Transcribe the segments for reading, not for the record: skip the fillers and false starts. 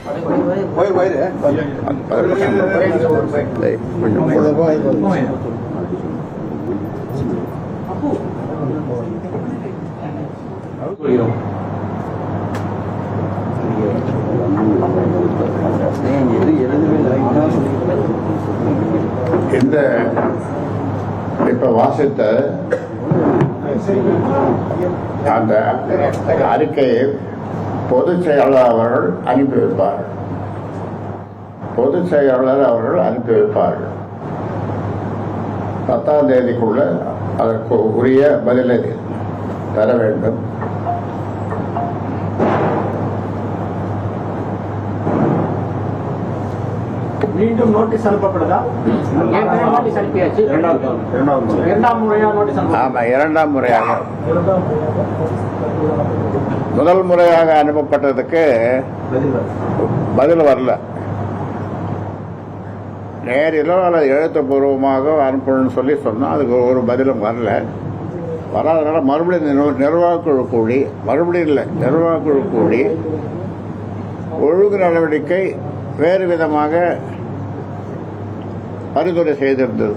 இந்த இப்ப வாசித்த அந்த அறிக்கையை பொதுச் செயலாளர் அவர்கள் அனுப்பி வைப்பார்கள். பொதுச் செயலாளர் அவர்கள் அனுப்பி வைப்பார்கள். 10ஆம் தேதிக்குள்ள அதற்கு உரிய பதிலை தர வேண்டும். மீண்டும் நோட்டீஸ் அனுப்பப்படுதா? இரண்டாம் முறையாக. முதல் முறையாக அனுப்பப்பட்டதுக்கு பதில் வரல. நேரிலோ அல்லது எழுத்துப்பூர்வமாக அனுப்பணும்னு சொல்லி சொன்னால் அதுக்கு ஒரு பதிலும் வரல. வராதனால மறுபடியும் நிர்வாகக்குழு கூடி, மறுபடியும் இல்லை, நிர்வாகக்குழு கூடி ஒழுங்கு நடவடிக்கை வேறு விதமாக பரிந்துரை செய்திருந்தது.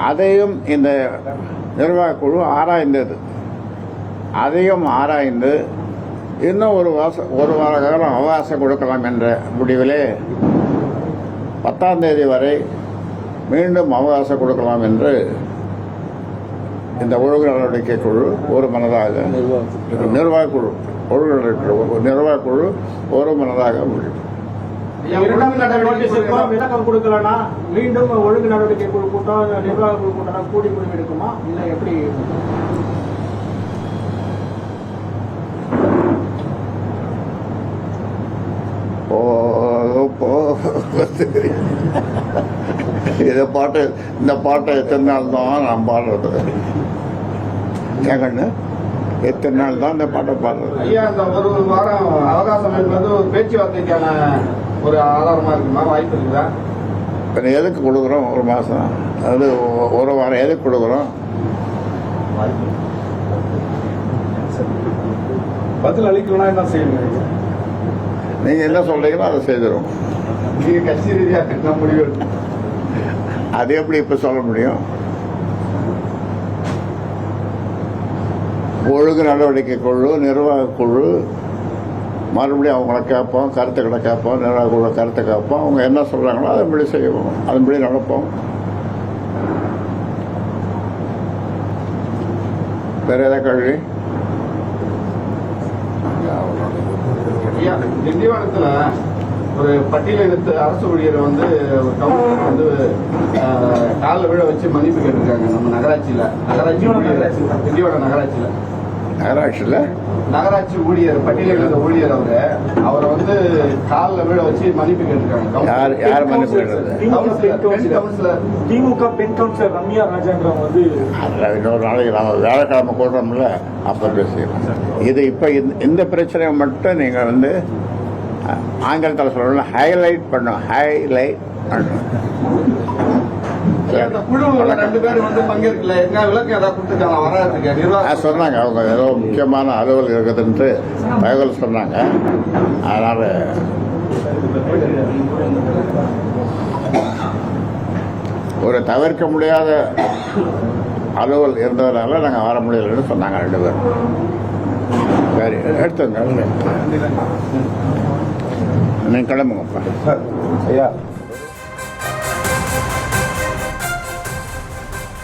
அதையும் இந்த நிர்வாகக்குழு ஆராய்ந்தது. அதையும் ஆராய்ந்து இன்னும் ஒரு வார காலம் அவகாசம் கொடுக்கலாம் என்ற முடிவிலே 10ஆம் தேதி வரை மீண்டும் அவகாசம் கொடுக்கலாம் என்று இந்த ஒழுங்கு நடவடிக்கை குழு ஒரு மனதாக, நிர்வாகக்குழு ஒரு மனதாக முடிவு. விளக்கம் கொடுக்கலன்னா மீண்டும் ஒழுங்கு நடவடிக்கை குழு கூட்டம், நிர்வாக குழு கூட்டம் கூடி முடிவு எடுக்குமா இல்லை எப்படி? இந்த பாட்டை எத்தனை நாள் தான் நான் பாடுறது? ஏன் கண்ணு, எத்தனை நாள் தான் இந்த பாட்டை பாடுறது? ஐயா, இந்த ஒரு வாரம் அவகாசம் என்பது ஒரு பேச்சுவார்த்தைக்கான ஒரு ஆதாரமா இருக்குமா? வாய்ப்பு இருக்குதா? இப்போ எதுக்கு கொடுக்குறோம்? ஒரு மாதம், அதாவது ஒரு வாரம் எதுக்கு கொடுக்குறோம்? பதில் அளிக்கணும்னா என்ன செய்யணும்? நீங்கள் என்ன சொல்றீங்களோ அதை செய்திடும். நீங்கள் கட்சி ரீதியாக என்ன முடிவு எடுக்கணும்? அது எப்படி இப்போ சொல்ல முடியும்? ஒழுங்கு நடவடிக்கை குழு, நிர்வாக குழு மறுபடியும் அவங்கள கேட்போம், கருத்துக்களை கேட்போம், நிர்வாக குழு கருத்தை கேட்போம். அவங்க என்ன சொல்கிறாங்களோ அதன்படி செய்வோம், அதன்படி நடப்போம். வேற ஏதாவது கேள்வி? திண்டிவனத்துல ஒரு பட்டியலினத்து அரசு ஊழியரை வந்து கவுன்சிலர் வந்து காலில் விழ வச்சு மன்னிப்பு கேட்டிருக்காங்க. நம்ம நகராட்சி திண்டிவனம் நகராட்சி ஊழியர், பட்டியலினத்த ஊழியர் அவரை வந்து காலில் விழ வச்சு மன்னிப்பு கேட்டிருக்காங்க. யார் மன்னிப்பு கவுன்சிலர், திமுக பெண் கவுன்சிலர் ரம்யா ராஜேந்திரன் வந்து இன்னொரு நாளைக்கு நம்ம வியாழக்கிழமை கூடுறோம்ல, அப்போ பேசிக்கலாம். இது இப்போ இந்த பிரச்சனையை மட்டும் நீங்கள் வந்து ஆங்கிலத்தில் சொல்லணும், ஹைலைட் பண்ணணும். சொன்னாங்க அவங்க ஏதோ முக்கியமான அலுவல் இருக்குதுன்ட்டு தகவல் சொன்னாங்க. அதனால ஒரு தவிர்க்க முடியாத அலுவல் இருந்ததுனால நாங்கள் வர முடியலன்னு சொன்னாங்க 2 பேரும். சரி, எடுத்துங்க, நீங்கள் கிளம்புங்கப்பா. ஐயா.